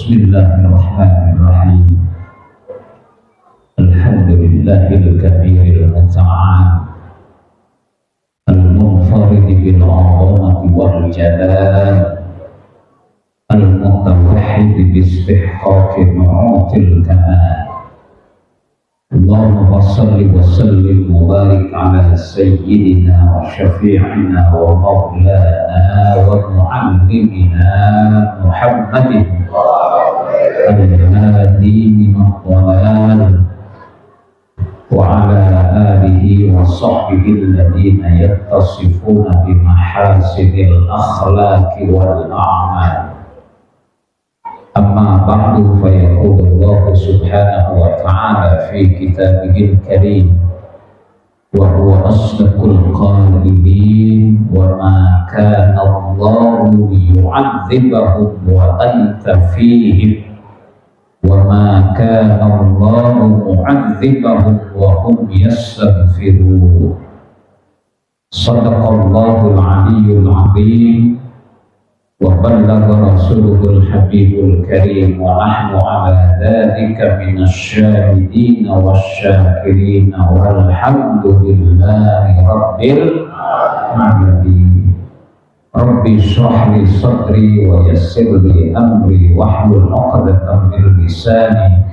Bismillahirrahmanirrahim. Alhamdulillahil kabiril muta'al al-munfarid bil 'azamati wal jalal al-mutawahhid bi istihqaqi ma'atil kamal. Allahumma shalli wa sallim wa barik ala sayyidina wa syafi'ina wa maulana wa mu'allimina Muhammadin al-hadi min ad-dhalal wa ala alihi wa sahbihi alladhina yattasifuna bi mahasinil akhlaqi wal a'mal. Amma ba'du, fa yaqulu Allah subhanahu wa ta'ala fi kitabihil karim wa huwa asdaqul qa'ilin wa ma kana Allahu liyu'adzibahum wa anta fihim wa ma kana Allahu mu'adzibahum wa hum yastaghfirun. Shadaqallahul 'aliyyul 'azim wa ballagha rasuluhul habibul karim wa nahnu ala dzalika minasy syahidin wasyakirin walhamdulillahi rabbil alamin. Rabbi shrah li sadri wa yassir li amri wahlul 'uqdatam min lisani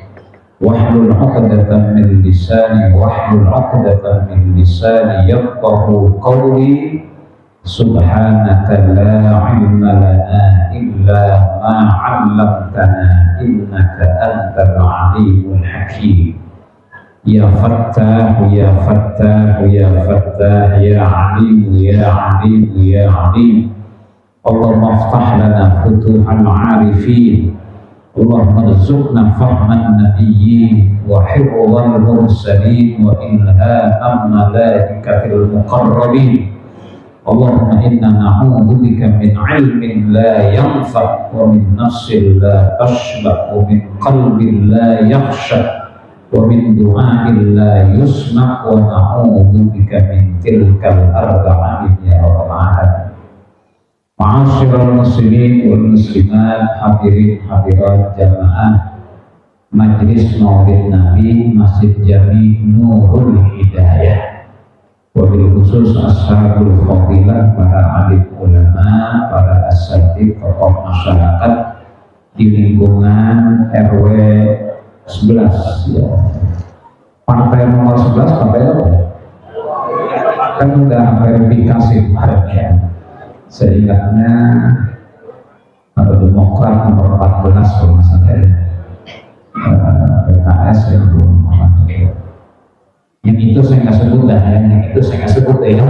yafqahu qawli. Subhanaka la ilma lana illa ma 'allamtana innaka antal 'alimul hakim. Ya Fattah, ya Fattah, ya Fattah, ya Alim, ya Alim, ya Alim. Allahumma aftah lana futuhal 'arifin. Allahumma rzuqna fahman nabiyyin wa hifdhal mursalin wa ilhamam malaikatil muqarrabin. Allahumma inna na'udzubika min ilmin la yanfa' wa min nafsin la tashba' wa min qalbin la yakhsha' wa min du'a'in la yusma' wa na'udzubika min tilkal arba'in ya rabbal alamin. Ma'asyiral muslimin wal muslimat, hadirin hadirat jamaah Majlis Maulid Nabi Masjid Jami Nurul Hidayah, wabil khusus ashabul fadilah, para alim ulama, para asatidz, tokoh masyarakat di lingkungan RW 11 ya. Partai nomor 11 partai apa? Kan udah verifikasi kemarin ya. Seingatnya atau Demokrat nomor 14 kalau nggak salah ya. PKS yang belum apa itu. Yang itu saya nggak sebut dah ya, yang itu saya nggak sebut ya.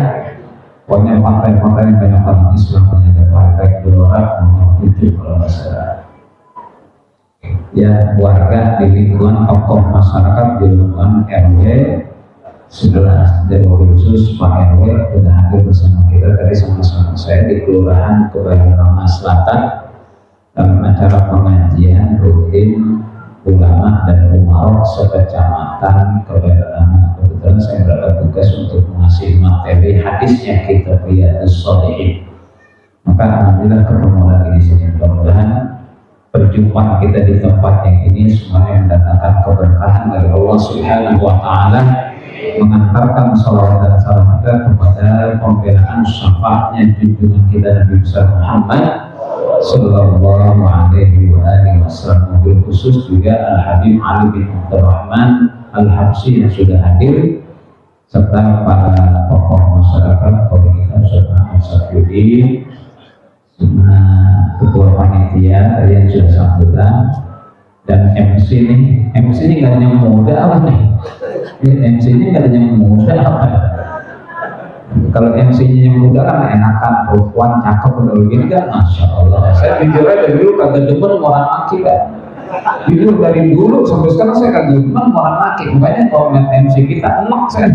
Pokoknya partai-partai yang banyak orang Islam punya partai Gelora nomor 7 kalau nggak salah. Ya, warga di lingkungan tokoh masyarakat di lingkungan RW 11 dan khusus Pak RW sudah hadir bersama kita tadi sama-sama saya di Kelurahan Kebayoran Lama Selatan dalam acara pengajian rutin ulama dan umarok sekecamatan Kebayoran Lama. Kebetulan saya mendapat tugas untuk mengasih materi hadisnya kitab Riyadhus Shalihin. Maka alhamdulillah ketemu lagi di sini. Mudah-mudahan perjumpaan kita di tempat yang ini semuanya mendatangkan keberkahan dari Allah Subhanahu wa Ta'ala, mengantarkan salawat dan salam kita kepada pembelaan syafaatnya junjungan kita Nabi besar Muhammad Sallallahu Alaihi Wasallam. Mobil khusus juga Al-Habib Ali bin Abdurrahman Al-Habsyi yang sudah hadir, serta para tokoh masyarakat, komunitas serta Al-Safiuddin, ketua panitia tadi yang sudah sambutan, dan MC ini nggak ada yang muda apa nih? MC ini nggak ada yang muda apa? Kalau MC-nya yang muda kan enakan, perempuan cakep kalau gini kan, masya Allah. Saya jujur aja dulu kagak demen orang laki kan. Jujur dari dulu sampai sekarang saya kagak demen orang laki. Makanya kalau lihat MC kita enak saya.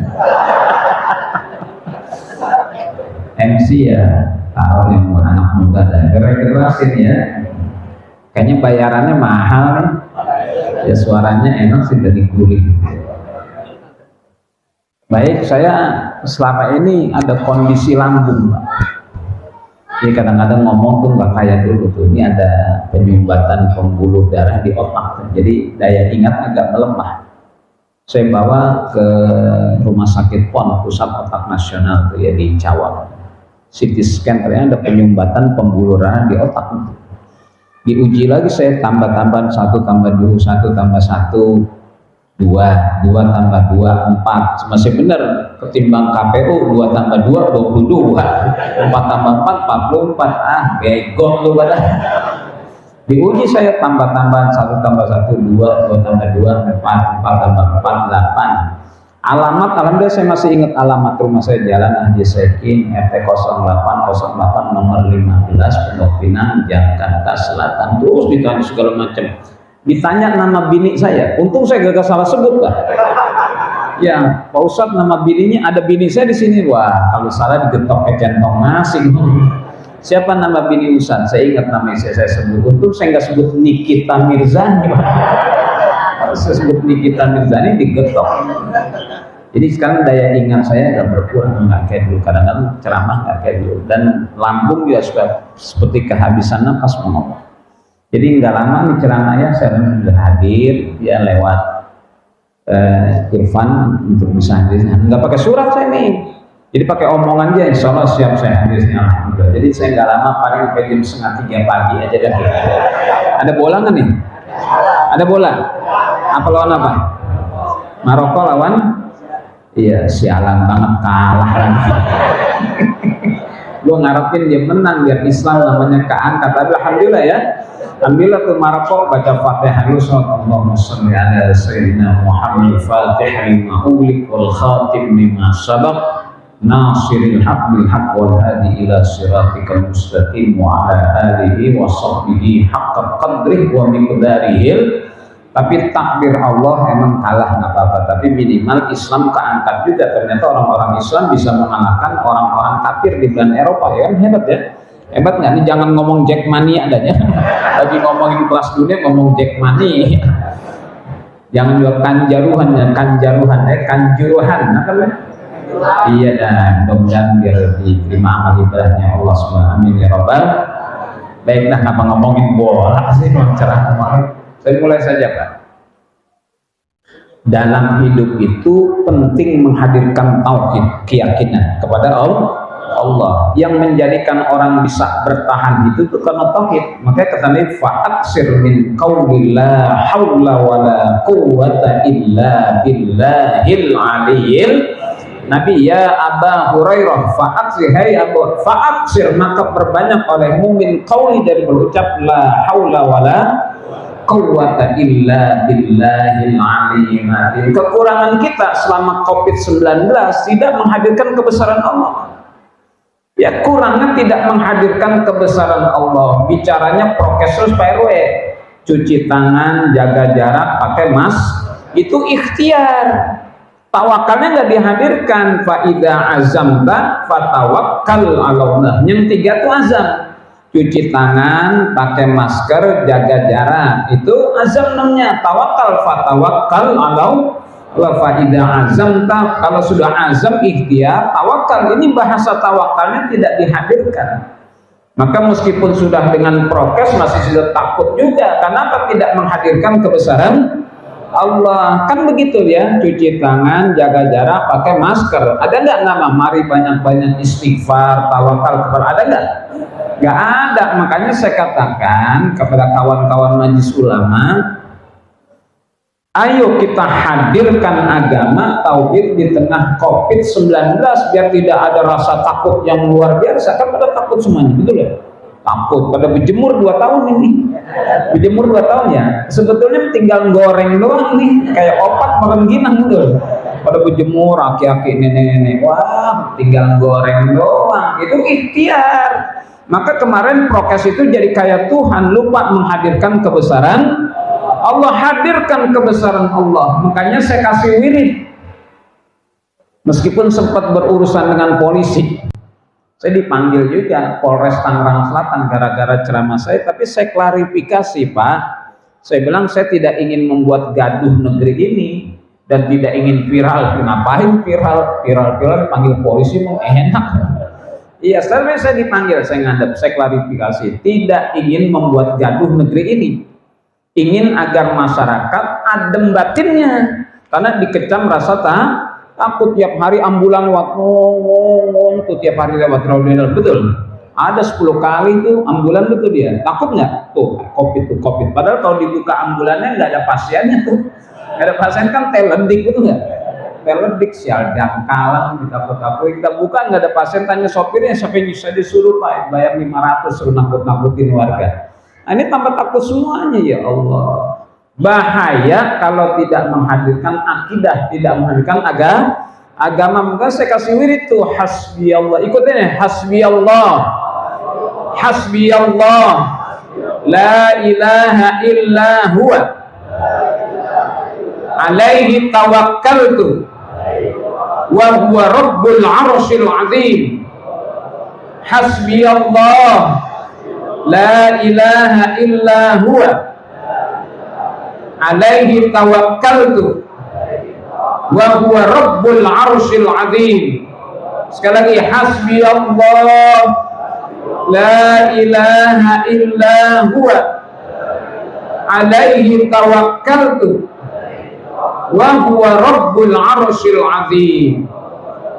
MC ya tahu yang anak muda dan generasi nih ya. Kayaknya bayarannya mahal nih. Ya suaranya enak sih dari kulit. Baik, saya selama ini ada kondisi lambung, Pak. Jadi kadang-kadang ngomong tuh nggak kayak dulu tuh. Ini ada penyumbatan pembuluh darah di otak tuh. Jadi daya ingat agak melemah. Saya bawa ke rumah sakit PON, Pusat Otak Nasional tuh ya di Cawang. CT scan ternyata ada penyumbatan pembuluh darah di otak. Diuji lagi saya tambah-tambahan 1 tambah 2, 1 tambah 1 2, 2 tambah 2, 4. Masih benar ketimbang KPU 2 tambah 2, 22. 4 tambah 4, 44. Bego lu pada. Diuji saya tambah-tambahan 1 tambah 1, 2, 2 tambah 2, 4, 4 tambah 4, 8. Alamat, alhamdulillah saya masih ingat alamat rumah saya, Jalan Haji Sekin, RT 0808 nomor 15, Pondok Pinang, Jakarta Selatan. Terus ditanya segala macam. Ditanya nama bini saya, untung saya gak salah sebut lah. Ya, Pak Ustadz nama bininya, ada bini saya di sini. Wah, kalau salah digetok ke centong nasi. Siapa nama bini Ustadz? Saya ingat nama istri saya sebut. Untung saya nggak sebut Nikita Mirzani. Kalau saya sebut Nikita Mirzani digetok. Jadi sekarang daya ingat saya agak berkurang, nggak kayak dulu. Kadang-kadang ceramah nggak kayak dulu. Dan lambung juga sudah seperti kehabisan nafas mau ngomong. Jadi nggak lama nih ceramahnya saya sudah hadir ya lewat Irfan untuk bisa hadir. Nggak pakai surat saya nih, jadi pakai omongan aja. Insya Allah siap saya hadir. Alhamdulillah. Jadi saya nggak lama, paling sampai jam 2:30 pagi aja dah. Ada bola nggak nih? Ada bola? Apa lawan apa? Maroko lawan? Iya, sialan banget kalah lagi. Gue ngarepin dia menang biar Islam namanya keangkat. Tapi alhamdulillah ya. Alhamdulillah tuh Maroko baca Fatihah dulu. Allahumma sholli ala sayyidina Muhammad Fatihah lima ulik wal khatim lima sabaq nasiril haq bil haq wal hadi ila siratikal mustaqim wa ala alihi wa sahbihi haqqa qadrih wa miqdarihil. Tapi takbir Allah emang kalah nggak apa-apa, tapi minimal Islam keangkat juga. Ternyata orang-orang Islam bisa mengalahkan orang-orang kafir di belahan Eropa, ya kan? Hebat ya. Hebat nggak nih? Jangan ngomong Jack Money adanya. Lagi ngomongin kelas dunia ngomong Jack Money. Jangan juga kanjaruhan ya, kanjuruhan, apa namanya? Iya dan mudah-mudahan biar diterima amal ibadahnya Allah Subhanahu. Amin ya Rabbal. Baiklah, kenapa ngomongin bola sih cerah kemarin? Saya mulai saja Pak. Dalam hidup itu penting menghadirkan tauhid, keyakinan kepada Allah. Yang menjadikan orang bisa bertahan itu karena tauhid. Makanya kata Nabi, fa'aksir min qauli la haula wala quwwata illa billahil aliyyil. Nabi ya Aba Hurairah fa'aksir maka berbanyak olehmu min qauli dari berucap la haula wala quwwata illa billahil aliyyil azim. Kekurangan kita selama Covid-19 tidak menghadirkan kebesaran Allah. Ya, kurangnya tidak menghadirkan kebesaran Allah. Bicaranya prokes terus Pak RW. Cuci tangan, jaga jarak, pakai masker. Itu ikhtiar. Tawakalnya nggak dihadirkan. Fa idza azamta fatawakkal 'ala Allah. Yang 3 itu azam. Cuci tangan, pakai masker, jaga jarak. Itu azam namanya. Tawakal, fatawakkal 'ala wa faida azamta. Kalau sudah azam ikhtiar, tawakal. Ini bahasa tawakalnya tidak dihadirkan. Maka meskipun sudah dengan prokes masih sudah takut juga. Kenapa tidak menghadirkan kebesaran Allah? Kan begitu ya, cuci tangan, jaga jarak, pakai masker. Ada nggak nama mari banyak-banyak istighfar, tawakal kepada, ada nggak? Nggak ada. Makanya saya katakan kepada kawan-kawan majelis ulama, ayo kita hadirkan agama tauhid di tengah Covid-19 biar tidak ada rasa takut yang luar biasa. Kan pada takut semuanya, betul ya? Takut, pada berjemur 2 tahun ini. Berjemur 2 tahun ya. Sebetulnya tinggal goreng doang nih, kayak opat merengginang betul. Pada berjemur, aki-aki, nenek-nenek, wah tinggal goreng doang. Itu ikhtiar. Maka kemarin prokes itu jadi kayak Tuhan lupa menghadirkan kebesaran Allah. Hadirkan kebesaran Allah. Makanya saya kasih wirid. Meskipun sempat berurusan dengan polisi, saya dipanggil juga Polres Tangerang Selatan gara-gara ceramah saya, tapi saya klarifikasi Pak. Saya bilang saya tidak ingin membuat gaduh negeri ini dan tidak ingin viral. Ngapain viral? Viral panggil polisi mau enak. Iya, saya dipanggil, saya ngadep, saya klarifikasi, tidak ingin membuat gaduh negeri ini, ingin agar masyarakat adem batinnya, karena dikecam rasa takut tiap hari ambulan tuh tiap hari lewat Raudinal, betul. Ada 10 kali tuh ambulan betul dia, takut nggak? Tuh COVID. Padahal kalau dibuka ambulannya nggak ada pasiennya tuh, nggak ada pasien kan teledik gitu nggak? Teledik sial dangkalan ditakut-takutin, kita buka nggak ada pasien, tanya sopirnya siapa yang bisa disuruh Pak bayar 500 suruh nakut-nakutin warga. Nah, ini tambah takut semuanya ya Allah. Bahaya kalau tidak menghadirkan akidah, tidak menghadirkan agama. Maka saya kasih wirid tuh hasbiyallah, ikutin ya, hasbiyallah la ilaha illa huwa alaihi tawakkaltu wa huwa rabbul arsyil azim. Hasbiyallah la ilaha illa huwa alaihi tawakkaltu wa huwa rabbul arsyil azim. Sekali lagi, hasbiyallah la ilaha illa huwa alaihi tawakkaltu wa huwa rabbul arsyil azim.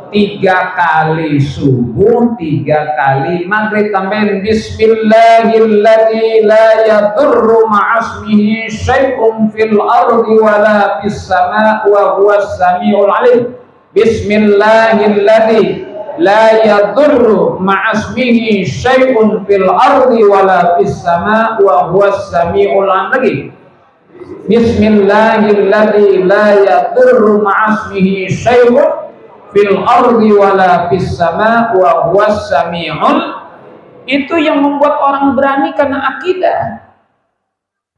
3 kali subuh, 3 kali maghrib, tambahin bismillahilladzi la yadurru ma'asmihi syai'un fil ardi wala fis sama' wa huwas samiul alim. Bismillahilladzi la yadurru ma'asmihi syai'un fil ardi wala fis sama' wa huwas samiul alim. Bismillahilladzi la yadurru ma'asmihi syai'un fil ardi wala fis sama' wa huwas sami'ul. Itu yang membuat orang berani karena akidah.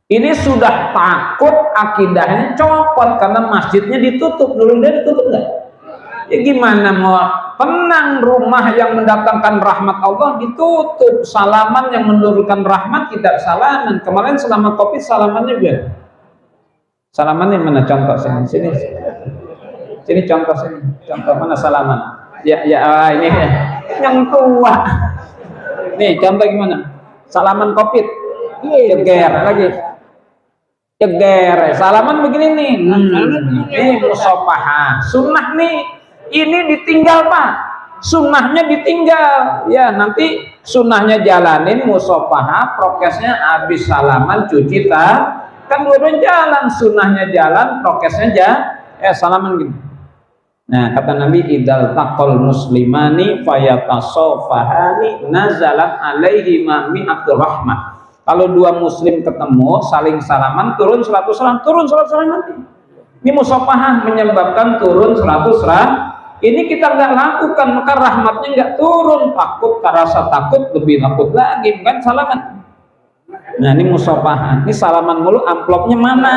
Ini sudah takut akidahnya copot karena masjidnya ditutup. Dulu dia ditutup enggak? Ya gimana mau tenang, rumah yang mendatangkan rahmat Allah ditutup, salaman yang menurunkan rahmat tidak salaman. Kemarin selama Covid salamannya biar. Salamannya mana contoh sini. Sini contoh mana salaman? Ya ini yang tua. Nih contoh gimana? Salaman Covid. Ceger lagi. Ceger. Salaman begini nih. Ini musafahah. Sunnah nih. Ini ditinggal Pak. Sunnahnya ditinggal. Ya nanti sunnahnya jalanin, musafahah, prokesnya habis salaman cuci kan dua-duanya jalan. Sunnahnya jalan, prokesnya salaman gini. Nah kata Nabi, idal taqal muslimani fayatasofahani nazalat alaihi mi'atur rahmah. Kalau 2 muslim ketemu saling salaman, turun 100 salam nanti. Ini musafahah menyebabkan turun 100 rahmat. Ini kita nggak lakukan, maka rahmatnya nggak turun. Takut, rasa takut, lebih takut lagi, bukan salaman. Nah ini musafahah, ini salaman mulu, amplopnya mana?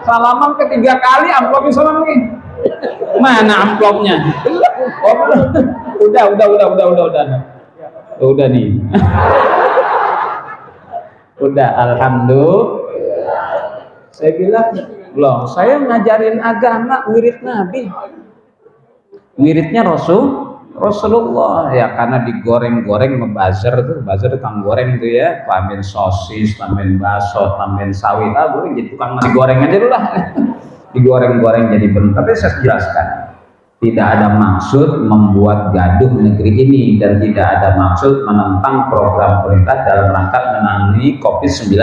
Salaman ketiga kali amplopnya salam lagi. Mana amplopnya? Udah nih. Udah, alhamdulillah. Saya bilang, loh, saya ngajarin agama, wirid Nabi. Wiridnya Rasulullah ya, karena digoreng-goreng ngebazar tuh, bazar tukang goreng tuh ya, tambahin sosis, tambahin bakso, tambahin sawit, boleh jadi tukang digoreng aja dulu lah. Digoreng-goreng jadi benar. Tapi saya jelaskan, tidak ada maksud membuat gaduh negeri ini dan tidak ada maksud menentang program pemerintah dalam rangka menangani COVID-19.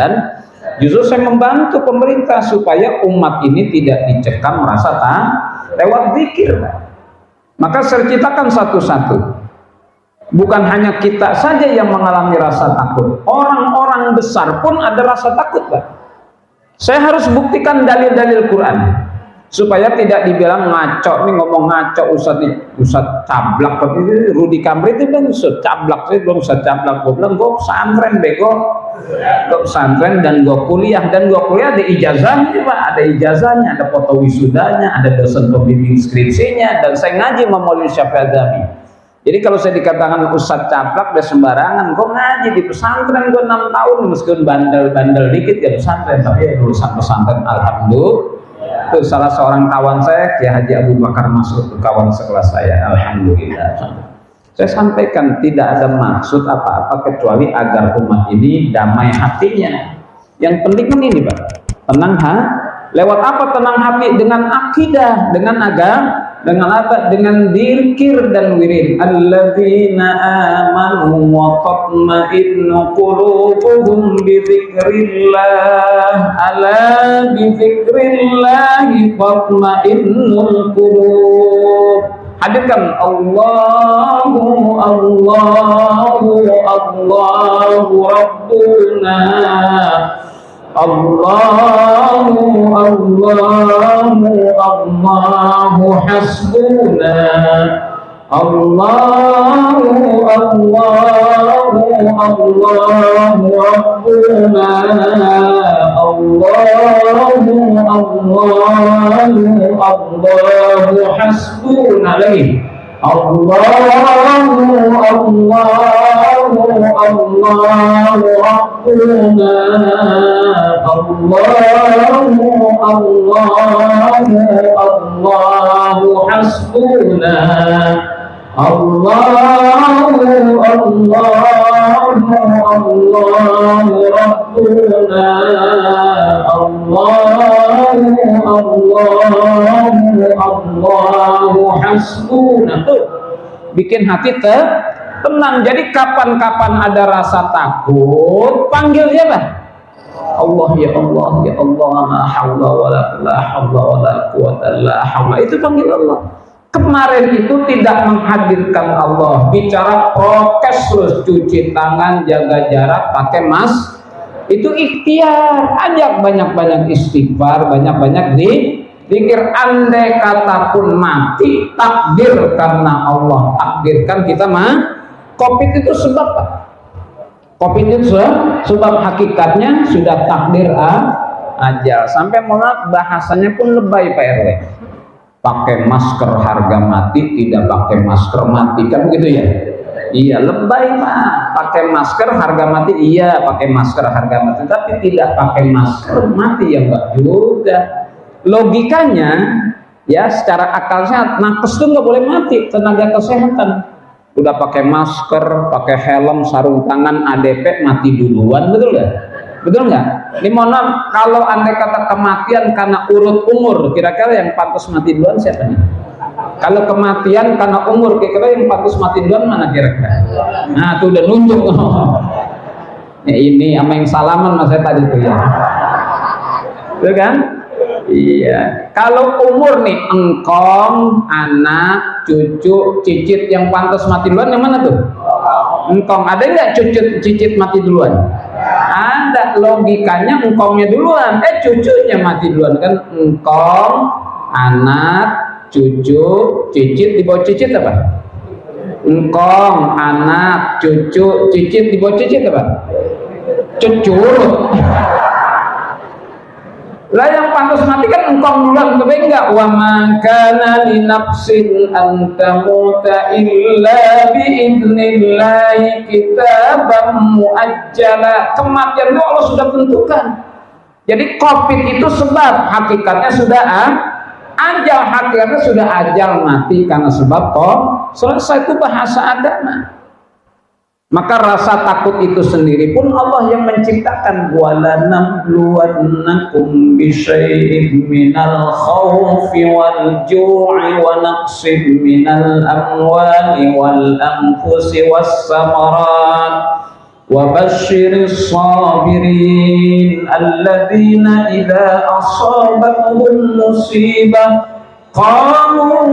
Justru saya membantu pemerintah supaya umat ini tidak dicekam merasa lewat zikir. Maka saya ceritakan satu-satu. Bukan hanya kita saja yang mengalami rasa takut. Orang-orang besar pun ada rasa takut, Pak. Saya harus buktikan dalil-dalil Quran supaya tidak dibilang ngaco. Ini ngomong ngaco Ustaz cablak. Rudi Kamri itu bilang Ustaz cablak. Saya belum Ustaz cablak. Gue bilang gue pesantren bego. Gue pesantren dan gue kuliah. Dan gue kuliah ada ijazahnya Pak. Ada ijazahnya, ada foto wisudanya, ada dosen pembimbing skripsinya. Dan saya ngaji sama Maulid Syafi'i Azami. Jadi kalau saya dikatakan Ustaz caplak udah sembarangan, gue ngaji di pesantren gue 6 tahun meskipun bandel-bandel dikit ya pesantren, tapi ya lulusan pesantren alhamdulillah. Itu salah seorang kawan saya, Kiai Haji Abu Bakar Masud, kawan sekelas saya, alhamdulillah. Saya sampaikan tidak ada maksud apa-apa kecuali agar umat ini damai hatinya. Yang penting kan ini Pak, tenang lewat apa tenang hati? Dengan akidah, dengan agama, dengan apa? Dengan dzikir dan wirid. Alladzina amanu wa tatma'innu qulubuhum bi dzikrillah. Ala bi dzikrillah tatma'innul qulub. Hadirkan Allahu Allahu Allahu Rabbuna. Allahu Allahu Allahu hasbuna. Allahu Allahu Allahu Rabbuna. Allahu Allahu Allahu hasbuna. Lagi Allahu Allahu Allahu Rabbuna. Allahu Allahu Allahu hasbuna. Allahu Allahu Allahu Rabbuna. Allahu Allahu Allahu hasbuna. Bikin hati tenang. Jadi kapan-kapan ada rasa takut, panggil dia lah. Allah ya Allah ya Allah, la haula wala quwwata illa billah. Itu panggil Allah. Kemarin itu tidak menghadirkan Allah, bicara prokes terus, cuci tangan, jaga jarak, pakai masker. Itu ikhtiar. Ajak banyak-banyak istighfar, banyak-banyak zikir. Andai kata pun mati, takdir karena Allah takdirkan kita Covid itu sebab Pak. Covid itu sebab hakikatnya sudah takdir ajal. Sampai maaf bahasanya pun lebay Pak RW. Pakai masker harga mati, tidak pakai masker mati, kan begitu ya? Iya, lebay mah. Pakai masker harga mati, iya pakai masker harga mati, tapi tidak pakai masker mati ya enggak juga. Logikanya ya secara akal sehat, nakes tuh nggak boleh mati, tenaga kesehatan. Udah pakai masker, pakai helm, sarung tangan, ADP mati duluan, betul nggak? Betul nggak? Ini mohon maaf, kalau andai kata kematian karena urut umur, kira-kira yang pantas mati duluan siapa nih? Kalau kematian karena umur, kira-kira yang pantas mati duluan mana kira-kira? Nah, tuh udah nunjuk. Ya, ini sama yang salaman mas saya tadi tuh ya. Betul kan? Iya. Kalau umur nih, engkong, anak, cucu, cicit yang pantas mati duluan yang mana tuh? Engkong. Ada nggak cicit mati duluan? Ada. Logikanya engkongnya duluan, cucunya mati duluan kan? Engkong, anak, cucu, cicit. Di bawah cicit apa? Engkong, anak, cucu, cicit. Di bawah cicit apa? Cucurut. Lah yang pantas mati kan engkong duluan, tapi enggak. Wa ma kana li nafsin an tamuta illa bi idznillah kitaban muajjala. Kematian itu Allah sudah tentukan. Jadi Covid itu sebab, hakikatnya sudah ajal, hakikatnya sudah ajal mati karena sebab selesai. Itu bahasa agama. Maka rasa takut itu sendiri pun Allah yang menciptakan. Wala nabluwannakum bisyai'in minal khawfi wal ju'i wa naqsin minal amwali wal anfusi was samarat wa basyiris sabirin alladzina idza asabatuhum musibah qalu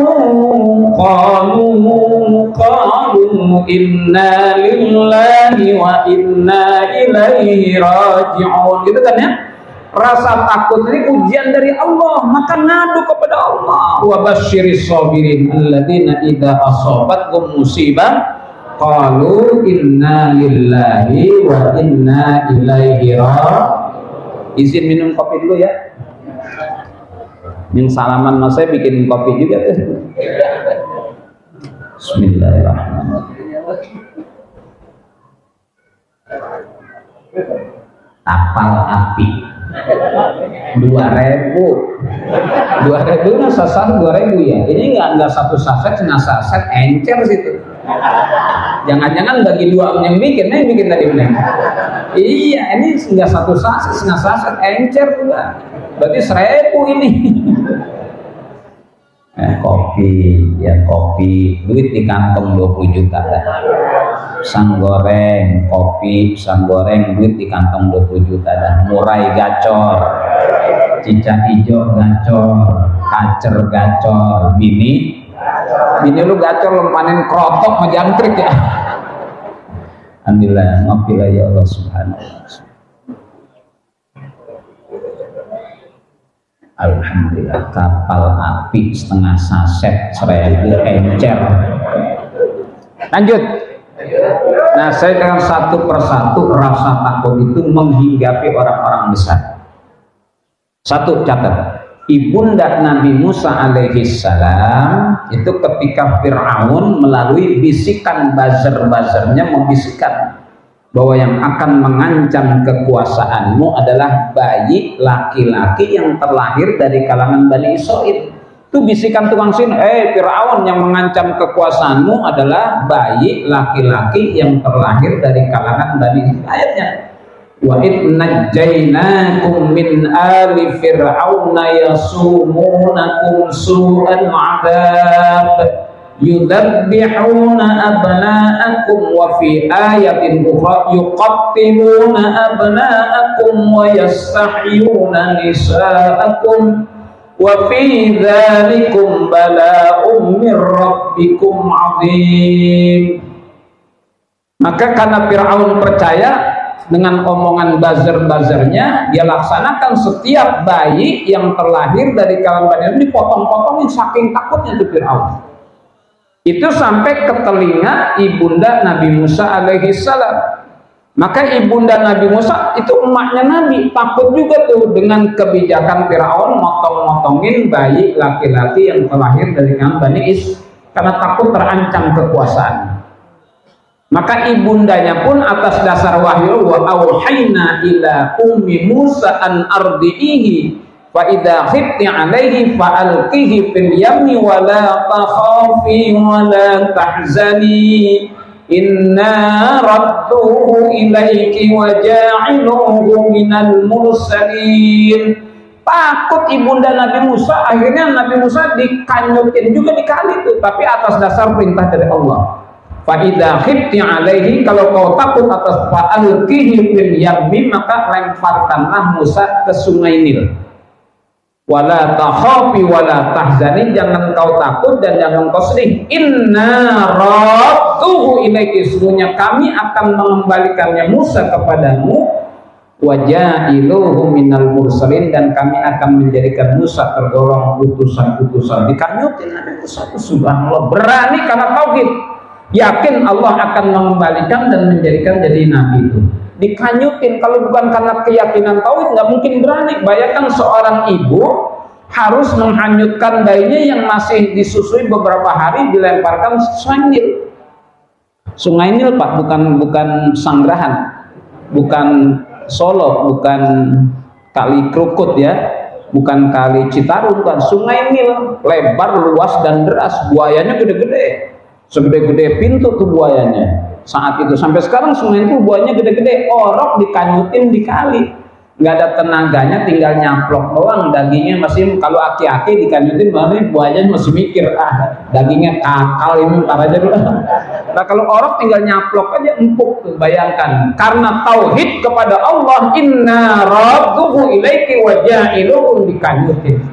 inna lillahi wa inna ilaihi raji'un. Gitu kan ya? Rasa takut ini ujian dari Allah, maka ngadu kepada Allah. Wa basyiris sabirin alladzina idza asabatkum musibah qalu inna lillahi wa inna ilaihi raji'un. Izin minum kopi dulu ya. Yang salaman mas saya bikin kopi juga tuh. Bismillahirrahmanirrahim. Tapal api 2.000 nggak sasar 2.000 ya. Ini nggak satu saset, setengah saset encer situ. Jangan-jangan bagi dua yang bikin tadi benar. Iya, ini nggak satu saset, setengah saset, encer juga. Berarti 1000 ini. Kopi, duit di kantong 20 juta dah. Pisang goreng, kopi, pisang goreng, duit di kantong 20 juta dah. Murai gacor, cicak hijau gacor, kacer gacor, bini lu gacor lempanin krotok sama jangkrik ya. Alhamdulillah, maafillah ya Allah subhanallah. Alhamdulillah, kapal api setengah saset 1000 encer. Lanjut. Nah, saya dengan satu persatu rasa takut itu menghinggapi orang-orang besar. Satu, catat. Ibunda Nabi Musa alaihi salam itu ketika Fir'aun melalui bisikan buzzer-buzzernya membisikkan bahwa yang akan mengancam kekuasaanmu adalah bayi laki-laki yang terlahir dari kalangan Bani Israil. Itu bisikan tukang sin, Fir'aun, yang mengancam kekuasaanmu adalah bayi laki-laki yang terlahir dari kalangan Bani Israil. Ayatnya, wa id najjaynakum min ali fir'auna yasumunakum su'al 'adzab yudabbihuna abna'akum wa fi ayatin ukhra yuqattiluna abna'akum wa yastahyuna nisa'akum wa fi dzalikum bala'um mir rabbikum 'adzim. Maka karena Fir'aun percaya dengan omongan buzzer-buzzernya, dia laksanakan setiap bayi yang terlahir dari kalangan Bani Israil dipotong-potongin saking takutnya itu Fir'aun. Itu sampai ke telinga ibunda Nabi Musa alaihi salam. Maka ibunda Nabi Musa itu emaknya Nabi, takut juga tuh dengan kebijakan Fir'aun motong-motongin bayi laki-laki yang terlahir dari kalangan Bani Israil karena takut terancam kekuasaan. Maka ibundanya pun atas dasar wahyu, wa auhayna ila ummi Musa an ardihi fa idza khifti alaihi fa alqihi fil yammi wa la takhafi wa la tahzani inna radduhu ilaiki wa ja'iluhu minal mursalin. Takut ibunda Nabi Musa, akhirnya Nabi Musa dikanyutin juga di kali itu, tapi atas dasar perintah dari Allah. Fa idza khifti alaihi, kalau kau takut atas fa'alqihi fil yammi, maka lemparkanlah Musa ke sungai Nil. Wala takhafi wala tahzani, jangan kau takut dan jangan kau sedih. Inna radduhu ilaiki, sesungguhnya kami akan mengembalikannya Musa kepadamu. Wa ja'iluhu minal mursalin, dan kami akan menjadikan Musa tergolong utusan-utusan. Dikanyutin Nabi Musa itu, subhanallah, berani karena tauhid. Yakin Allah akan mengembalikan dan menjadikan jadi nabi itu. Dikanyutin, kalau bukan karena keyakinan tauhid nggak mungkin berani. Bayangkan seorang ibu harus menghanyutkan bayinya yang masih disusui beberapa hari, dilemparkan sungai Nil. Sungai Nil, Pak, bukan Sanggrahan, bukan Solo, bukan Kali Krukut ya, bukan Kali Citarum, bukan. Sungai Nil, lebar, luas dan deras, buayanya gede-gede. Segede-gede pintu tuh buayanya saat itu. Sampai sekarang sungai itu buayanya gede-gede. Orok dikanyutin di kali, nggak ada tenaganya, tinggal nyaplok doang. Dagingnya masih, kalau aki-aki dikanyutin buayanya masih mikir, dagingnya kakal ini, ntar aja dulu. Nah kalau orok tinggal nyaplok aja, empuk tuh. Bayangkan, karena tauhid kepada Allah, inna radduhu ilaiki wa ja'iluhu, dikanyutin.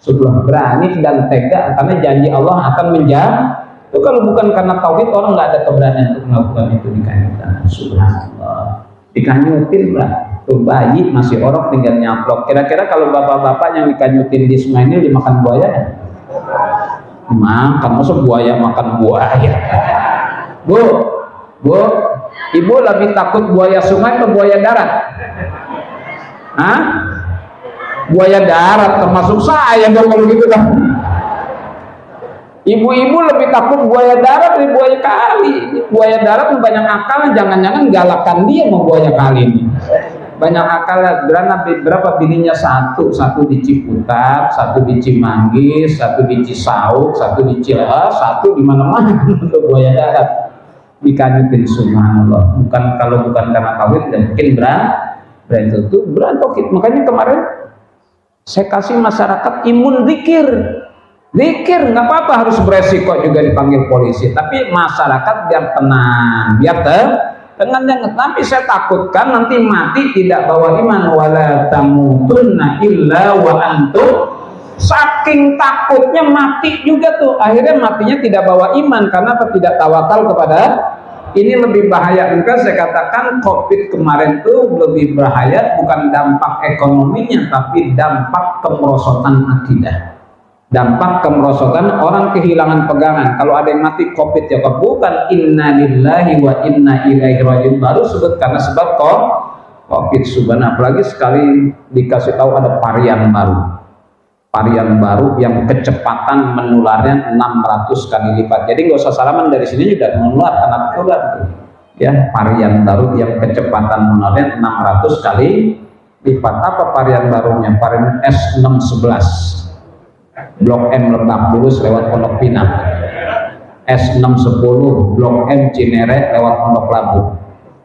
Sudah berani dan tega karena janji Allah akan menjaga. Itu kalau bukan karena tauhid, orang nggak ada keberanian untuk melakukan itu. Dikanyutin, subhanallah, dikanyutin lah. Tuh bayi masih orok tinggal nyaplok. Kira-kira kalau bapak-bapak yang dikanyutin di sungai ini dimakan buaya? Makan, masa buaya makan buaya? Bu, ibu lebih takut buaya sungai atau buaya darat? Hah? Buaya darat, termasuk saya dong kalau gitu dah. Ibu-ibu lebih takut buaya darat dari buaya kali. Buaya darat banyak akal, jangan-jangan galakan dia mau buaya kali ini. banyak akal. Berapa bininya? Satu di Ciputat, satu di Cimanggis, satu di Cisauk, satu di Cileha, satu di mana-mana untuk buaya darat dikanyutin. Subhanallah. Kalau bukan karena kawin dan mungkin berantokin. Makanya kemarin saya kasih masyarakat imun zikir nggak apa-apa, harus beresiko juga dipanggil polisi, tapi masyarakat biar tenang, jangan. Tapi saya takutkan nanti mati tidak bawa iman. Wala tamutunna illa wa antum, saking takutnya mati juga tuh, akhirnya matinya tidak bawa iman karena tidak tawakal kepada. Ini lebih bahaya. Enggak, saya katakan COVID kemarin tuh lebih bahaya bukan dampak ekonominya, tapi dampak kemerosotan akidah. Dampak kemerosotan, orang kehilangan pegangan. Kalau ada yang mati COVID ya bukan inna lillahi wa inna ilaihi rajiun, baru sebut karena sebab COVID. Subhanallah. Apalagi sekali dikasih tahu ada varian baru yang kecepatan menularnya 600 kali lipat. Jadi nggak usah salaman, dari sini juga menular karena menular. Ya, varian baru yang kecepatan menularnya 600 kali lipat. Apa varian barunya? Varian S611. Blok M Lebak Bulus lewat Pondok Pinang, S610 Blok M Cinere lewat Pondok Labu,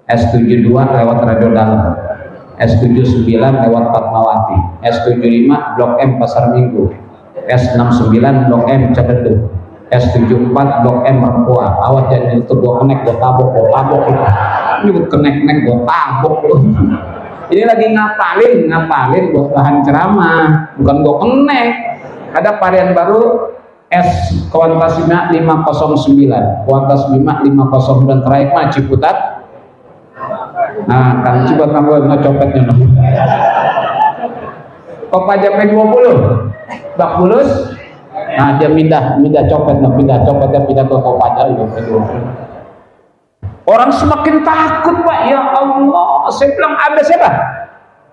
S72 lewat Radio Dalam, S79 lewat Fatmawati, S75 Blok M Pasar Minggu, S69 Blok M Cabedu, S74 Blok M Merpua. Awas jangan itu gua kenek, gua tabok ini gua kenek gua tabok. Ini lagi ngapalin buat bahan ceramah, bukan gua kenek. Ada varian baru S Kuantas 509, Kuantas 509 trayek mah Ciputat. Nah, kan Ciputat kamu ngecopetnya noh. Kopaja P20, Bak Bulus. Nah, dia pindah copet, pindah ke Kopaja itu. Orang semakin takut, Pak. Ya Allah, saya bilang ada siapa?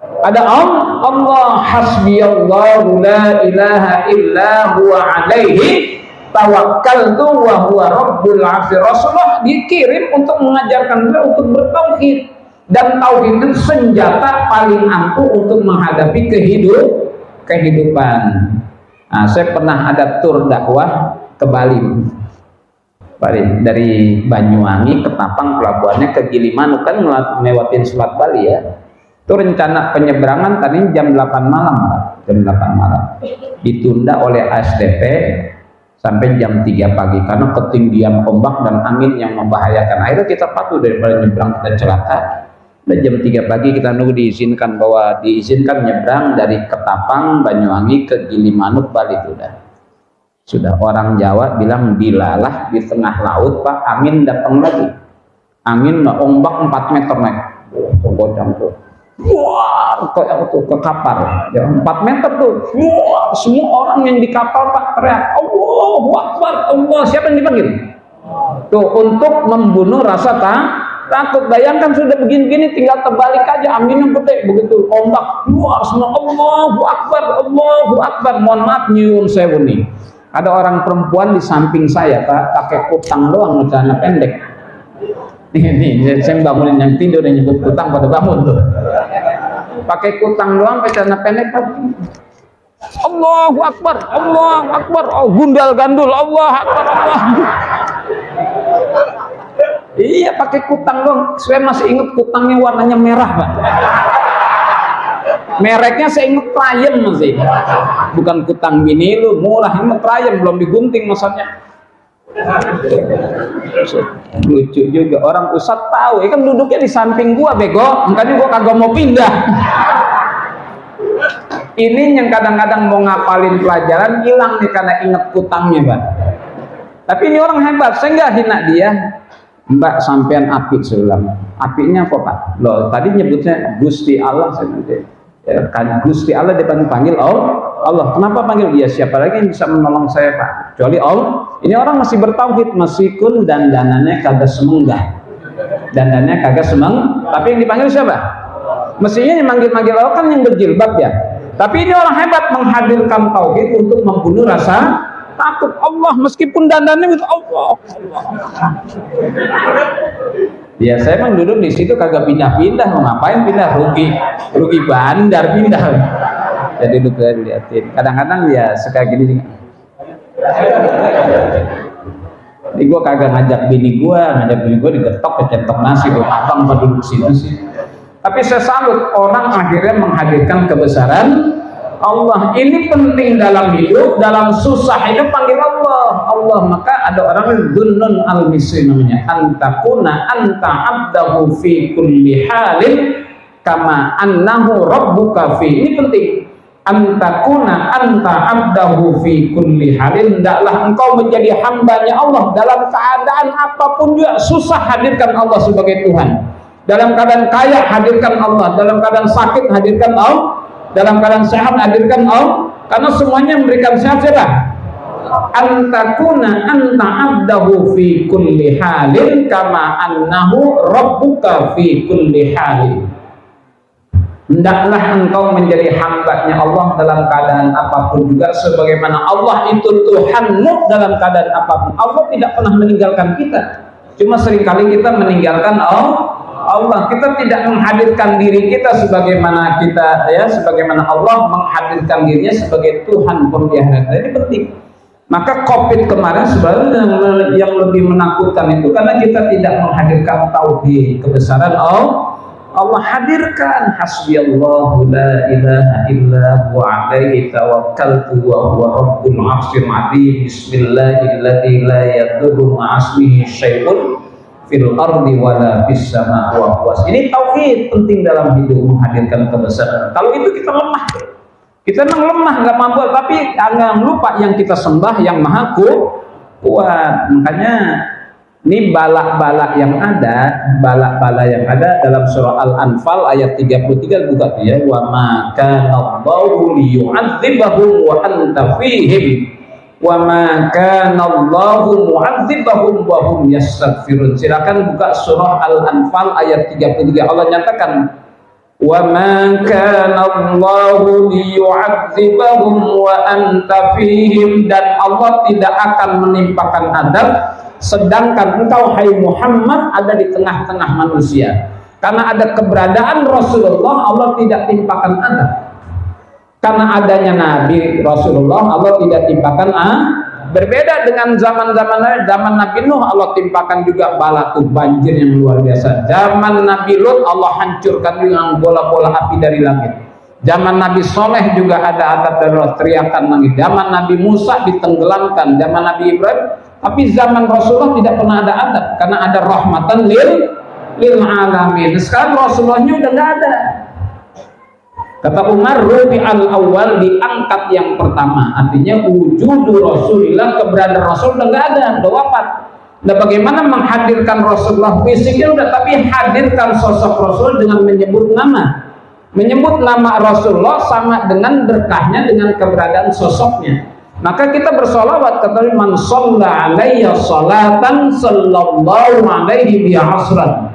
Ada Allah, hasbiyallahu la ilaha illa huwa alaihi tawakkaltu wa huwa rabbul arsyir. Rasulullah dikirim untuk mengajarkan beliau untuk bertauhid, dan tauhid itu senjata paling ampuh untuk menghadapi kehidupan. Nah, saya pernah ada tur dakwah ke Bali. Dari Banyuwangi ke Tapang, pelabuhannya ke Gilimanuk, kan melewatin Selat Bali ya. Itu rencana penyeberangan tadi jam 8 malam, Pak. Jam 8 malam. Ditunda oleh ASDP sampai jam 3 pagi karena ketinggian ombak dan angin yang membahayakan. Akhirnya kita patuh, daripada nyebrang kita celaka. Dan jam 3 pagi kita nunggu diizinkan nyebrang dari Ketapang, Banyuwangi ke Gilimanuk, Bali. Itu sudah orang Jawa bilang dilalah di tengah laut, Pak, angin datang lagi. Angin ombak 4 meter naik. Gocang tuh. Wah, ke kapal ya, 4 meter tuh. Wah, semua orang yang di kapal, Pak, teriak Allahu Akbar, Allah. Siapa yang dipanggil? Tuh, untuk membunuh rasa takut. Bayangkan sudah begini-gini, tinggal terbalik aja, anginnya gede, begitu ombak, wah, semua Allahu Akbar, Allahu Akbar. Mohon maaf nyuwun sewu nih, ada orang perempuan di samping saya, Pak, pakai kutang doang, celana pendek. Nih, saya bangunin yang tidur yang nyebut kutang pada bangun tuh. Pakai kutang doang, pakai celana pendek. Allahu Akbar, Allahu Akbar. Oh, gundal gandul, Allah Akbar, Allah. Iya, pakai kutang doang. Saya masih ingat kutangnya warnanya merah, Pak. Mereknya saya ingat Triumph masih. Bukan kutang mini lu, murah, ini Triumph, belum digunting maksudnya. Lucu juga, orang Ustadz tahu, kan duduknya di samping gua, bego, makanya gua kagak mau pindah. Ini yang kadang-kadang mau ngapalin pelajaran hilang nih karena inget kutangnya, Pak. Tapi ini orang hebat, saya nggak hina dia. Mbak, sampean apik seulang. Apiknya apa, Pak? Loh, tadi nyebutnya Gusti Allah, saya nanti. Ya, kan Gusti Allah dipanggil Allah. Kenapa panggil dia? Siapa lagi yang bisa menolong saya, Pak? Kecuali Allah. Ini orang masih bertauhid, meskipun dandanannya kagak semenggah. Dandannya kagak semeng, tapi yang dipanggil siapa? Mestinya yang manggil-manggil Allah kan yang berjilbab ya. Tapi ini orang hebat menghadirkan tauhid untuk membunuh rasa takut Allah, meskipun dandannya itu Allah. Ya saya emang duduk di situ kagak pindah-pindah, mau ngapain pindah, rugi bandar pindah. Jadi duduk liatin. Kadang-kadang ya suka gini. Jadi gue kagak ngajak bini gue digetok kecentok nasi, abang apa duduk situ sih. Tapi saya salut orang akhirnya menghadirkan kebesaran Allah. Ini penting dalam hidup, dalam susah hidup panggil Allah. Maka ada orang Dhunnun al-Misri namanya, antakuna anta abdahu fi kulli halin kama annahu rabbuka fi. Ini penting. Antakuna anta abdahu fi kulli halin, hendaklah engkau menjadi hambanya Allah dalam keadaan apapun juga. Susah, hadirkan Allah sebagai Tuhan. Dalam keadaan kaya, hadirkan Allah. Dalam keadaan sakit, hadirkan Allah. Dalam keadaan sehat, hadirkan Allah. Karena semuanya memberikan sehat. Siapa? Antakuna anta abdahu fi kulli halin kama annahu rabbuka fi kulli halin. Hendaklah engkau menjadi hambanya Allah dalam keadaan apapun juga, sebagaimana Allah itu Tuhanmu dalam keadaan apapun. Allah tidak pernah meninggalkan kita. Cuma seringkali kita meninggalkan Allah. Kita tidak menghadirkan diri kita sebagaimana kita, ya, sebagaimana Allah menghadirkan dirinya sebagai Tuhan pemeliharaan. Ini penting. Maka COVID kemarin sebenarnya yang lebih menakutkan itu karena kita tidak menghadirkan tauhid kebesaran Allah hadirkan hasbiyallahu la ilaha illa huwa alaihi tawakkaltu wa huwa rabbul arsyil azim bismillahilladzi la yadurru ma'asmihi syai'un fil ardi wala fis sama wa huwas. Ini tauhid penting dalam hidup, menghadirkan kebesaran. Kalau itu kita lemah, kita memang lemah, nggak mampu, tapi jangan lupa yang kita sembah yang maha kuat. Makanya ini bala-bala yang ada dalam surah Al-Anfal ayat 33 buka tuh ya, wa ma kana Allahu liyu'adzibahum wa anta fihim wa ma kana Allahu mu'adzibahum wa hum yastaghfirun. Silakan buka surah Al-Anfal ayat 33. Allah nyatakan wa ma kana Allahu liyu'adzibahum wa anta fihim, dan Allah tidak akan menimpakan adab sedangkan engkau hai Muhammad ada di tengah-tengah manusia. Karena ada keberadaan Rasulullah, Allah tidak timpakan adab. Karena adanya Nabi Rasulullah, Allah tidak timpakan berbeda dengan zaman Nabi Nuh, Allah timpakan juga bala banjir yang luar biasa. Zaman Nabi Lut Allah hancurkan dengan bola-bola api dari langit. Zaman Nabi Soleh juga ada adab dan teriakan langit. Zaman Nabi Musa ditenggelamkan. Zaman Nabi Ibrahim. Tapi zaman Rasulullah tidak pernah ada adab, karena ada rahmatan lil alamin. Sekarang Rasulullahnya udah nggak ada. Kata Umar, rubi al-awwal, diangkat yang pertama. Artinya wujudu Rasulillah, keberadaan Rasul udah nggak ada, udah wafat. Nah, bagaimana menghadirkan Rasulullah fisiknya udah, tapi hadirkan sosok Rasul dengan menyebut nama. Menyebut nama Rasulullah sama dengan berkahnya dengan keberadaan sosoknya. Maka kita bersolawat, kata man shalla alayya salatan sallallahu alaihi bi asran.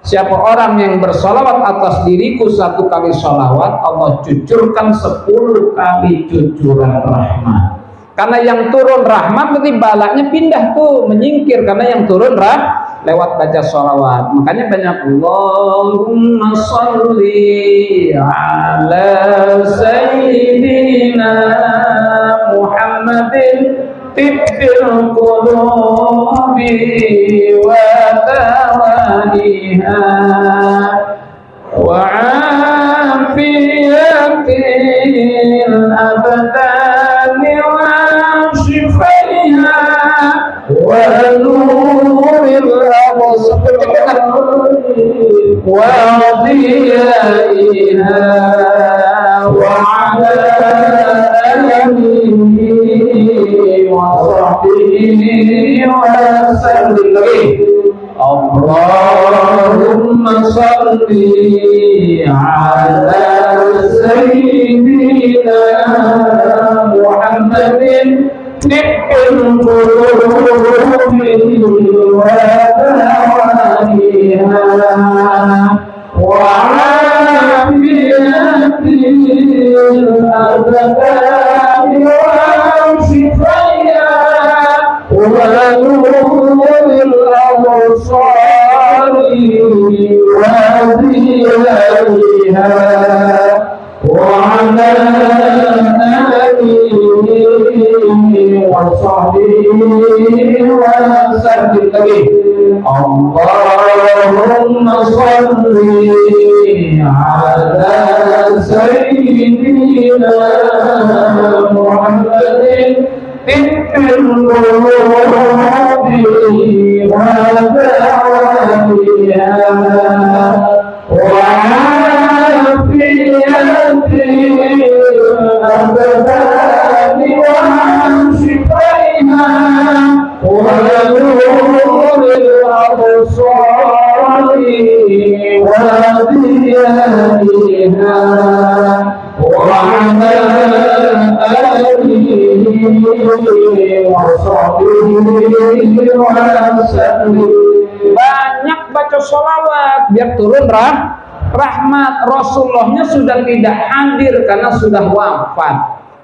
Siapa orang yang bersolawat atas diriku 1 kali solawat, Allah cucurkan 10 kali cucuran rahmat. Karena yang turun rahmat berarti balanya pindah tuh, menyingkir, karena yang turun lewat baca solawat. Makanya banyak Allahumma sholli ala sayyidina Muhammadin tibbil qulubi wa tawaniha wa afiyatil abdani wa shifaiha wa nuril absar wa diyaiha wa ala Allahumma salli ala sayyidina Muhammadin tibbil qulubi wa tawaniha wa afiyatil abdani wa shifaiha wa nuril absari sallim lagi. Allahumma shalli ala sayyidina Muhammadin tibbil qulubi wa da'watiha wa afiyatil abdani wa shifaiha wa nuril absari wa diyaniha wa ala banyak baca sholawat biar turun rahmat. Rasulullahnya sudah tidak hadir karena sudah wafat,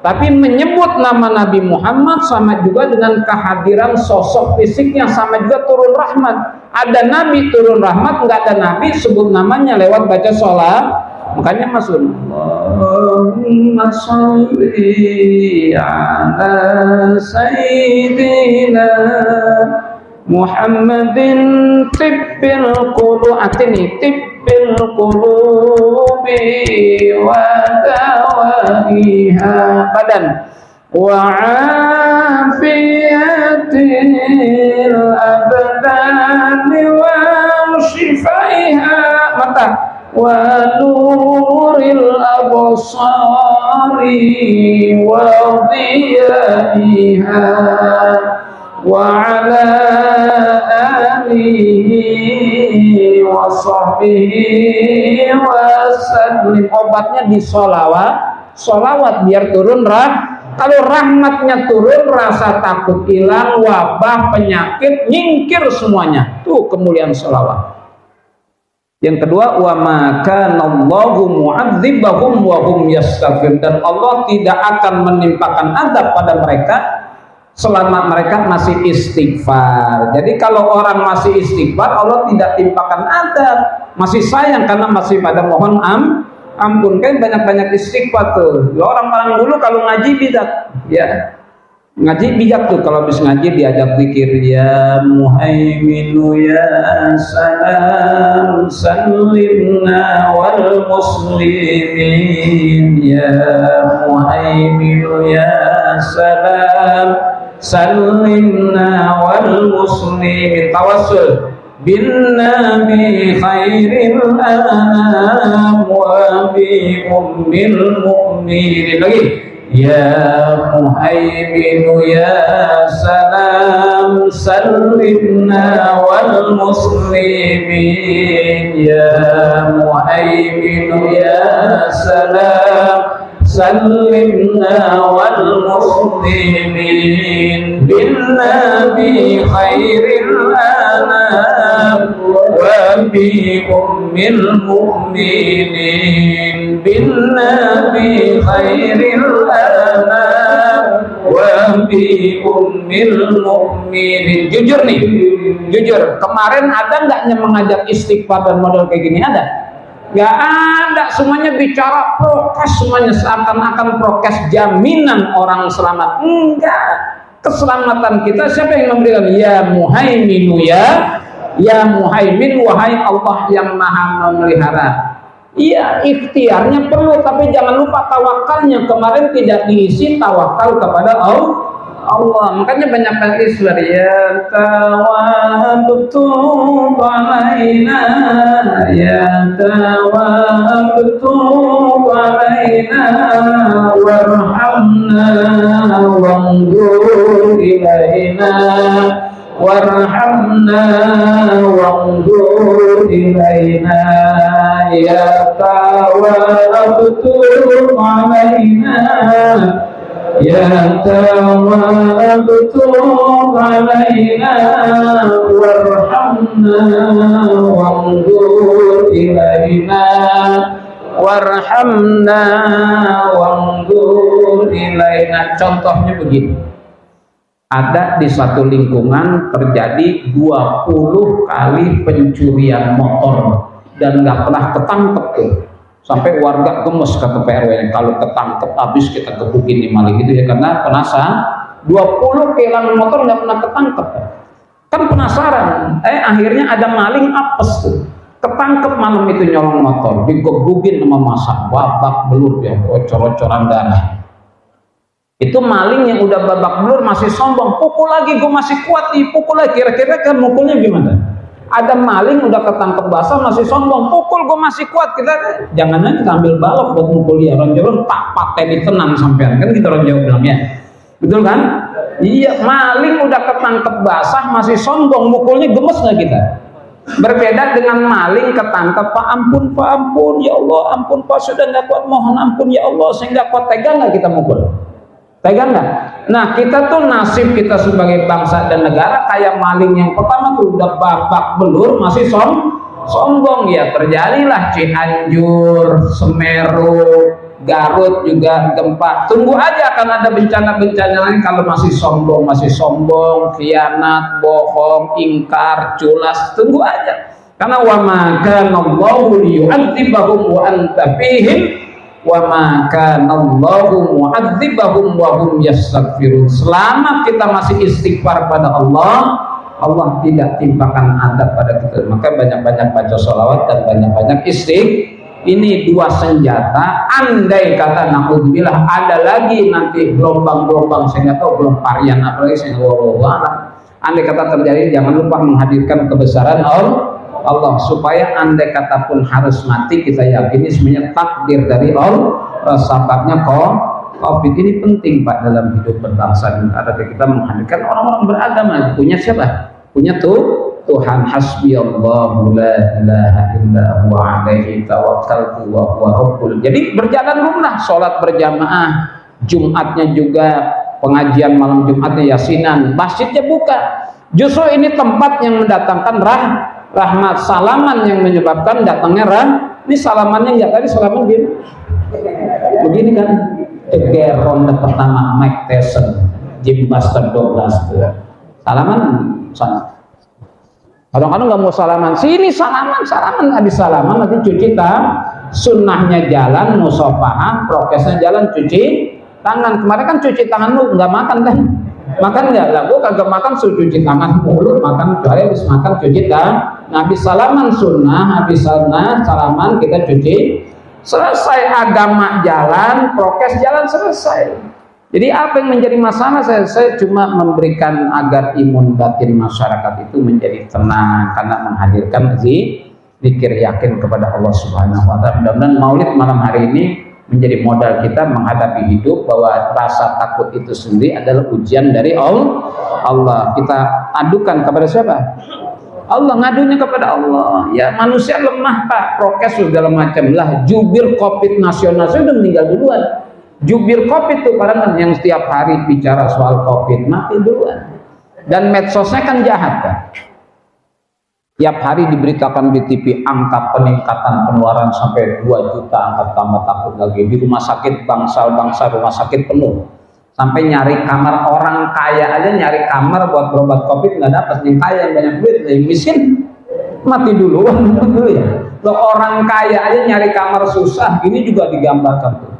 tapi menyebut nama Nabi Muhammad sama juga dengan kehadiran sosok fisiknya, sama juga turun rahmat. Ada Nabi turun rahmat, nggak ada Nabi sebut namanya lewat baca sholawat. Makanya masuk Allahumma sholli ala sayyidina Muhammadin tibbil qulubi tibbil qulubi wa dawaiha badan wa afiyatil abdani wa shifaiha mata wa nuril absari wa diyaiha wa ala alihi wa sahbihi wa sallim. Obatnya di sholawat biar turun kalau rahmatnya turun, rasa takut hilang, wabah, penyakit nyingkir semuanya. Tuh kemuliaan sholawat. Yang kedua, wa ma kana Allahu mu'adzibahum wa hum yastaghfirun, dan Allah tidak akan menimpakan azab pada mereka selama mereka masih istighfar. Jadi kalau orang masih istighfar, Allah tidak timpakan azab, masih sayang karena masih pada mohon ampun. Kan banyak-banyak istighfar tuh. Orang-orang dulu kalau ngaji bijak, ya ngaji bijak tuh, kalau habis ngaji diajak zikir, ya muhaiminu ya salam sallimna wal muslimin, ya muhaiminu ya salam sallimna wal muslimin. Tawassul bin nabi khairil anam wa bi ummil mu'minin. Lagi, ya muhaiminu ya salam sallimna wal muslimin, ya muhaiminu ya salam sallimna wal muslimin bin nabi khairil anam wa bi ummil mu'minin, bin nabi khairil anam wa bi ummil mu'minin. Jujur nih, jujur, kemarin ada nggak yang mengajak istighfar dan model kayak gini? Ada? Nggak ada, semuanya bicara prokes, semuanya seakan-akan prokes jaminan orang selamat. Enggak, keselamatan kita siapa yang memberikan? Ya muhaiminu ya muhaimin, wahai Allah yang maha memelihara. Iya, ikhtiarnya perlu, tapi jangan lupa tawakalnya. Kemarin tidak diisi tawakal kepada Allah. Makanya banyak istighfar, ya tawabtu alaina, ya tawabtu alaina warhamna wanzur ilaina, warhamna wanzur ilaina, ya tawabtu alaina, ya tawabtu alaina warhamna wanzur ilaina, warhamna wanzur ilaina. Contohnya begini, ada di satu lingkungan terjadi 20 kali pencurian motor dan nggak pernah ketangkep tuh. Sampai warga gemes, kata PRW, kalau ketangkep habis kita gebukin di maling gitu ya, karena penasaran 20 kehilangan motor nggak pernah ketangkep. Kan penasaran, akhirnya ada maling apes tuh, ketangkep malam itu nyolong motor, digebugin sama masa, babak belur ya, ocor-ocoran darah. Itu maling yang udah babak belur masih sombong, pukul lagi, gue masih kuat nih, pukul lagi. Kira-kira kan mukulnya gimana? Ada maling udah ketangkep basah masih sombong, pukul gue masih kuat. Kita jangan aja kita ambil balok buat mukul dia. Orang Jawa tak pateni tenang sampean, kan gitu orang Jawa bilangnya, betul kan? Iya, maling udah ketangkep basah masih sombong, mukulnya gemes nggak kita? Berbeda dengan maling ketangkep, Pak ampun, ya Allah, ampun Pak, sudah nggak kuat, mohon ampun ya Allah, saya nggak kuat. Tegang nggak kita mukul? Tegang nggak? Nah, kita tuh nasib kita sebagai bangsa dan negara kayak maling yang pertama tuh udah babak belur masih sombong ya. Terjadilah Cianjur, Semeru, Garut juga gempa. Tunggu aja akan ada bencana-bencana lain kalau masih sombong, khianat, bohong, ingkar, culas. Tunggu aja. Karena wa ma kana Allahu liyu'adzibahum wa anta fihim wa ma kana Allahu mu'adzibahum wa hum yastaghfirun. Selama kita masih istighfar pada Allah, Allah tidak timpakan adab pada kita. Maka banyak-banyak baca sholawat dan banyak-banyak istighfar. Ini dua senjata. Andai kata naudzubillah ada lagi nanti gelombang-gelombang, saya nggak tahu belum varian apa lagi, saya nggak. Andai kata terjadi, jangan lupa menghadirkan kebesaran Allah, supaya andai kata pun harus mati, kita yakini sebenarnya takdir dari Allah. Sebabnya COVID ini penting Pak dalam hidup berbangsa dan negara. Kita menghadirkan orang-orang beragama. Punya siapa? Punya Tuhan. Hasbiyallahu la ilaha illa huwa alaihi tawakkaltu wa huwa rabbul. Jadi berjalan lumrah, sholat berjamaah, Jumatnya juga pengajian malam Jumatnya yasinan, masjidnya buka. Justru ini tempat yang mendatangkan rahmat, salaman yang menyebabkan datangnya Ini salamannya ya tadi salaman begini kan. Ceger ronde pertama Mike Tyson, Jim Buster Douglas tuh. Salaman sana. Kadang-kadang nggak mau salaman, sini salaman, habis salaman nanti cuci tangan, sunnahnya jalan, musafahah, prokesnya jalan, cuci tangan. Kemarin kan cuci tangan lu nggak makan kan? Makan nggak? Lah gua kagak makan, cuci tangan mulu, makan kecuali habis makan cuci tangan. Nah, habis salaman sunnah, habis salaman kita cuci, selesai agama jalan, prokes jalan, selesai. Jadi apa yang menjadi masalah, saya cuma memberikan agar imun batin masyarakat itu menjadi tenang karena menghadirkan zikir yakin kepada Allah Subhanahu wa taala. Mudah-mudahan Maulid malam hari ini menjadi modal kita menghadapi hidup, bahwa rasa takut itu sendiri adalah ujian dari Allah. Kita adukan kepada siapa? Allah, ngadunya kepada Allah. Ya, manusia lemah Pak, prokes segala macam lah. Jubir COVID nasional sudah meninggal duluan. Jubir COVID itu kadang yang setiap hari bicara soal COVID mati duluan. Dan medsosnya kan jahat kan. Tiap hari diberitakan di TV angka peningkatan penularan sampai 2 juta, angka tambah takut lagi. Di rumah sakit bangsa rumah sakit penuh. Sampai nyari kamar, orang kaya aja nyari kamar buat berobat COVID nggak dapat. Yang kaya yang banyak duit, yang miskin mati duluan dulu ya. Loh, orang kaya aja nyari kamar susah. Ini juga digambarkan tuh.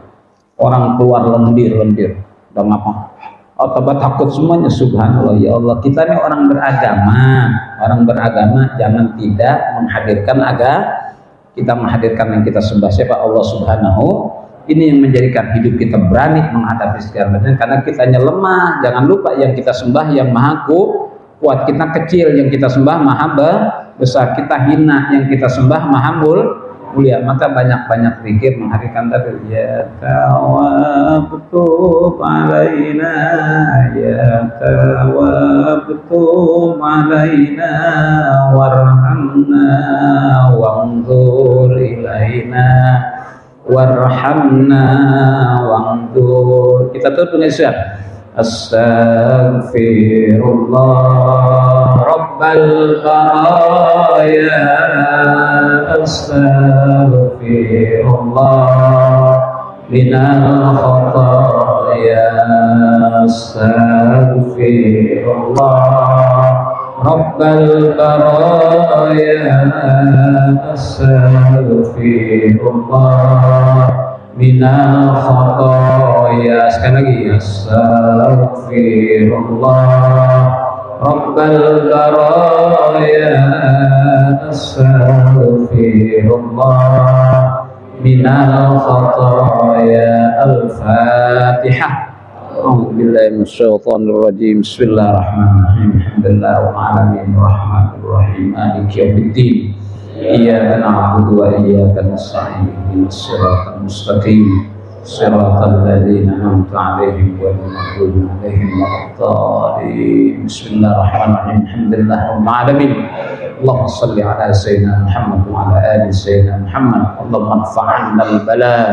Orang keluar lendir, udah ngapa? Otobat takut semuanya. Subhanallah, ya Allah, kita ini orang beragama jangan tidak menghadirkan kita menghadirkan yang kita sembah siapa? Allah Subhanahu. Ini yang menjadikan hidup kita berani menghadapi segala macam, karena kitanya lemah. Jangan lupa yang kita sembah yang maha kuat, kita kecil yang kita sembah maha besar, kita hina yang kita sembah maha mulia. Maka banyak-banyak zikir menghadirkan tadi ya tawabtu alaina, ya tawabtu alaina warhamna wanzur ilaina warhamna wanzur. Kita tuh punya siapa? Astaghfirullah Rabbal baraya, Astaghfirullah minal khataya, Astaghfirullah Rabbal baraya, Astaghfirullah minal khataya. Sekali lagi, Astaghfirullah Rabbal baraya astaghfirullah minal khataya. Al-Fatihah. أعوذ بالله من الشيطان الرجيم. بسم الله الرحمن الرحيم. الحمد لله رب العالمين الرحمن الرحيم مالك يوم الدين إياك نعبد وإياك نستعين اهدنا الصراط المستقيم صراط الذين أنعمت عليهم غير المغضوب عليهم ولا الضالين. بسم الله الرحمن الرحيم. الحمد لله رب العالمين. اللهم صل على سيدنا محمد وعلى آل سيدنا محمد. اللهم ادفع عنا البلاء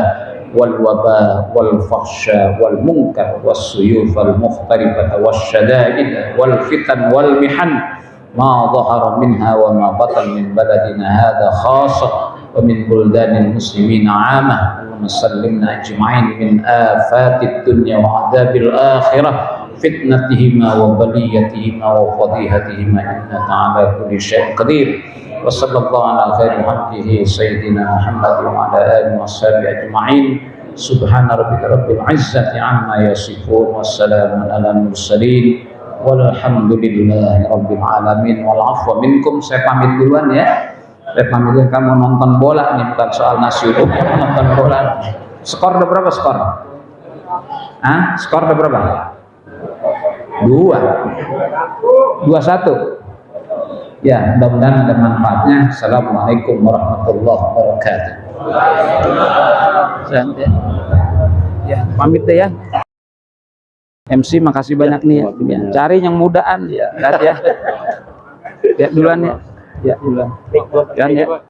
والوباء والفحشاء والمنكر والسيوف المختلفة والشدائد والفتن والمحن ما ظهر منها وما بطن من بلدنا هذا خاصة ومن بلدان المسلمين عامة. اللهم سلمنا أجمعين من آفات الدنيا وعذاب الآخرة فتنتهما وبليتهما وفضيحتهما إنك على كل شيء قدير. وصلى الله على خير خلقه سيدنا محمد وعلى آله وصحبه أجمعين. سبحان ربك رب العزة عما يصفون والسلام على المرسلين والحمد لله rabbil alamin. Wal afwa minkum. Saya pamit duluan ya. Saya pamit, kamu nonton bola nih, bukan soal nasi uduk, nonton bola. Skor udah berapa skor? Hah? Skor udah berapa? 2-1. Ya, mudah-mudahan ada manfaatnya. Assalamualaikum warahmatullahi wabarakatuh. Ya, pamit deh ya. MC makasih banyak nih ya. Cari yang mudaan ya. Ya duluan ya. Ya duluan. Ya.